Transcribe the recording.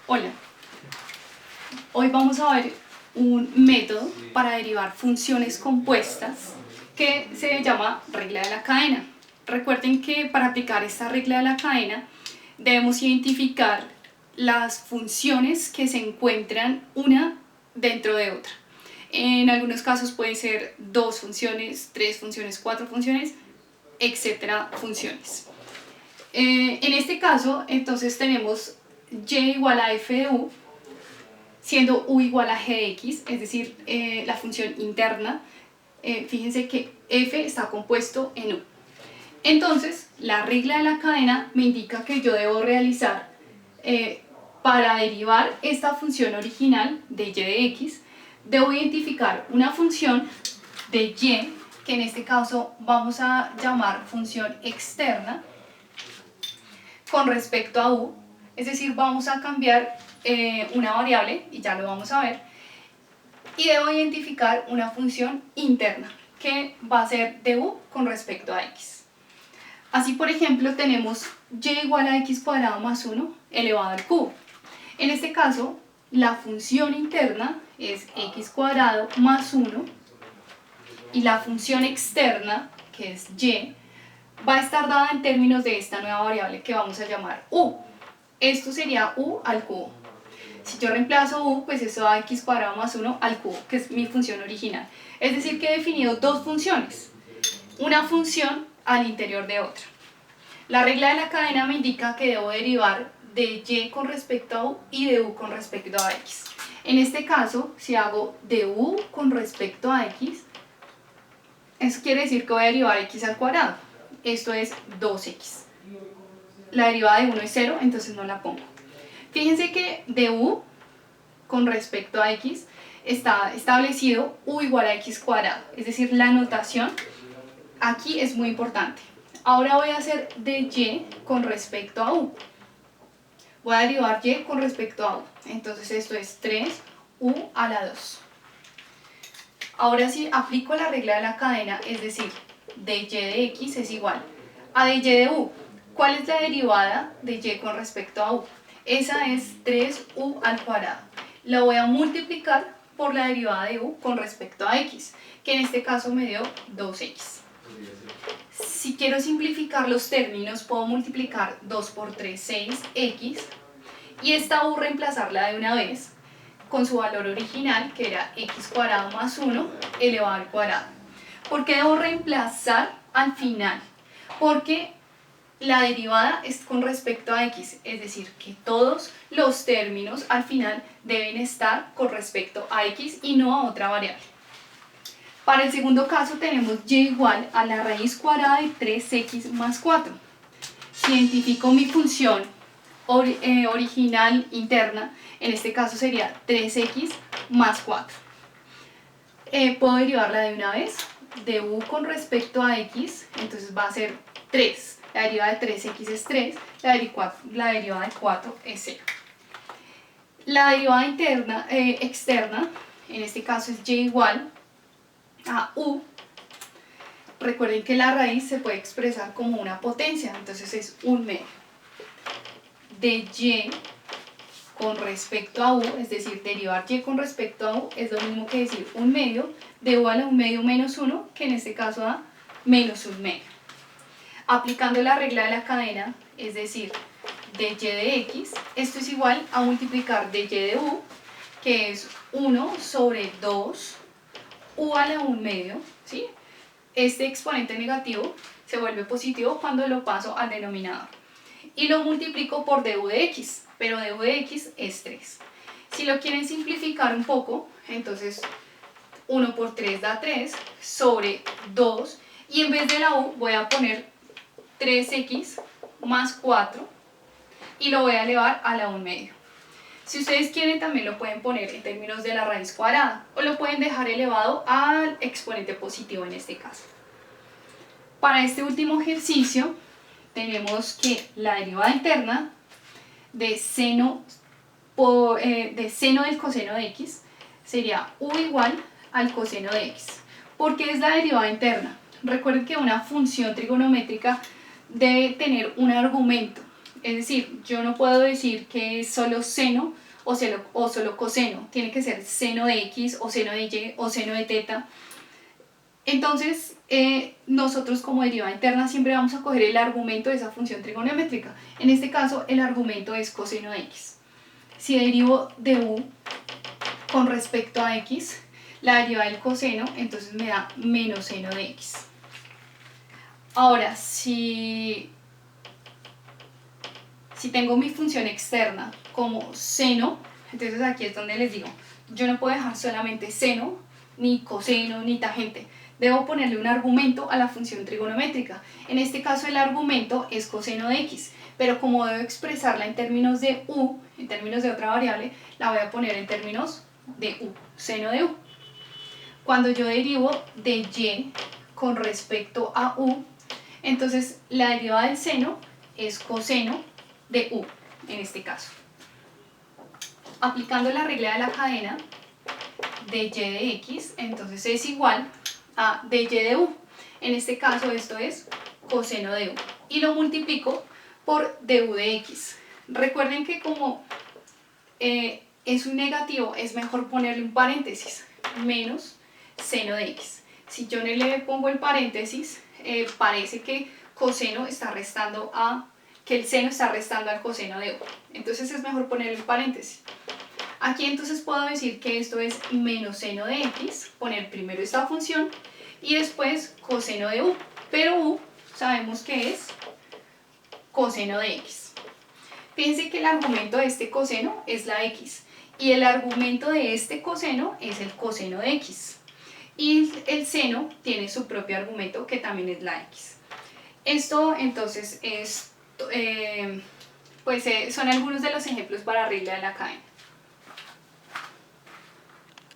Hola, hoy vamos a ver un método para derivar funciones compuestas que se llama regla de la cadena. Recuerden que para aplicar esta regla de la cadena debemos identificar las funciones que se encuentran una dentro de otra. En algunos casos pueden ser 2 funciones, 3 funciones, 4 funciones, etcétera funciones. En este caso, entonces tenemos y igual a f de u, siendo u igual a g de x, es decir, la función interna. Fíjense que f está compuesto en u. Entonces, la regla de la cadena me indica que yo debo realizar, para derivar esta función original de y de x, debo identificar una función de y, que en este caso vamos a llamar función externa, con respecto a u, es decir, vamos a cambiar una variable, y ya lo vamos a ver, y debo identificar una función interna, que va a ser de u con respecto a x. Así, por ejemplo, tenemos y igual a x cuadrado más 1 elevado al cubo. En este caso, la función interna es x cuadrado más 1, y la función externa, que es y, va a estar dada en términos de esta nueva variable que vamos a llamar u. Esto sería u al cubo. Si yo reemplazo u, pues eso da x cuadrado más 1 al cubo, que es mi función original. Es decir, que he definido dos funciones, una función al interior de otra. La regla de la cadena me indica que debo derivar de y con respecto a u y de u con respecto a x. En este caso, si hago de u con respecto a x, eso quiere decir que voy a derivar x al cuadrado. Esto es 2x. La derivada de 1 es 0, entonces no la pongo. Fíjense que de u con respecto a x está establecido u igual a x cuadrado, es decir, la notación aquí es muy importante. Ahora voy a hacer de y con respecto a u. Voy a derivar y con respecto a u. Entonces esto es 3u a la 2. Ahora sí aplico la regla de la cadena, es decir, de y de x es igual a de y de u. ¿Cuál es la derivada de y con respecto a u? Esa es 3u al cuadrado. La voy a multiplicar por la derivada de u con respecto a x, que en este caso me dio 2x. Si quiero simplificar los términos, puedo multiplicar 2 por 3, 6x, y esta u reemplazarla de una vez con su valor original, que era x cuadrado más 1 elevado al cuadrado. ¿Por qué debo reemplazar al final? Porque la derivada es con respecto a x, es decir, que todos los términos al final deben estar con respecto a x y no a otra variable. Para el segundo caso tenemos y igual a la raíz cuadrada de 3x más 4. Si identifico mi función original interna, en este caso sería 3x más 4. Puedo derivarla de una vez, de u con respecto a x, entonces va a ser 3. La derivada de 3x es 3, la derivada de 4 es 0. La derivada externa, en este caso es y igual a u. Recuerden que la raíz se puede expresar como una potencia, entonces es 1 medio. De y con respecto a u, es decir, derivar y con respecto a u es lo mismo que decir 1 medio de u a la 1 medio menos 1, que en este caso da menos 1 medio. Aplicando la regla de la cadena, es decir, de y de x, esto es igual a multiplicar de y de u, que es 1 sobre 2 u a la 1 medio, ¿sí? Este exponente negativo se vuelve positivo cuando lo paso al denominador. Y lo multiplico por du de x, pero du de x es 3. Si lo quieren simplificar un poco, entonces 1 por 3 da 3 sobre 2, y en vez de la u voy a poner 3x más 4 y lo voy a elevar a la 1 medio. Si ustedes quieren también lo pueden poner en términos de la raíz cuadrada o lo pueden dejar elevado al exponente positivo en este caso. Para este último ejercicio tenemos que la derivada interna de seno del coseno de x sería u igual al coseno de x. ¿Por qué es la derivada interna? Recuerden que una función trigonométrica debe tener un argumento. Es decir, yo no puedo decir que es solo seno o solo coseno. Tiene que ser seno de x o seno de y o seno de teta. Entonces, nosotros como derivada interna siempre vamos a coger el argumento de esa función trigonométrica. En este caso, el argumento es coseno de x. Si derivo de u con respecto a x, la derivada del coseno, entonces me da menos seno de x. Ahora, si tengo mi función externa como seno, entonces aquí es donde les digo, yo no puedo dejar solamente seno, ni coseno, ni tangente. Debo ponerle un argumento a la función trigonométrica. En este caso el argumento es coseno de x, pero como debo expresarla en términos de u, en términos de otra variable, la voy a poner en términos de u, seno de u. Cuando yo derivo de y con respecto a u, entonces la derivada del seno es coseno de u, en este caso. Aplicando la regla de la cadena de y de x, entonces es igual a de y de u. En este caso esto es coseno de u. Y lo multiplico por du de x. Recuerden que como es un negativo, es mejor ponerle un paréntesis, menos seno de x. Si yo no le pongo el paréntesis, parece que coseno está restando que el seno está restando al coseno de u. Entonces es mejor ponerle el paréntesis. Aquí entonces puedo decir que esto es menos seno de x, poner primero esta función y después coseno de u. Pero u sabemos que es coseno de x. Fíjense que el argumento de este coseno es la x y el argumento de este coseno es el coseno de x. Y el seno tiene su propio argumento que también es la x. Esto entonces es, son algunos de los ejemplos para regla de la cadena.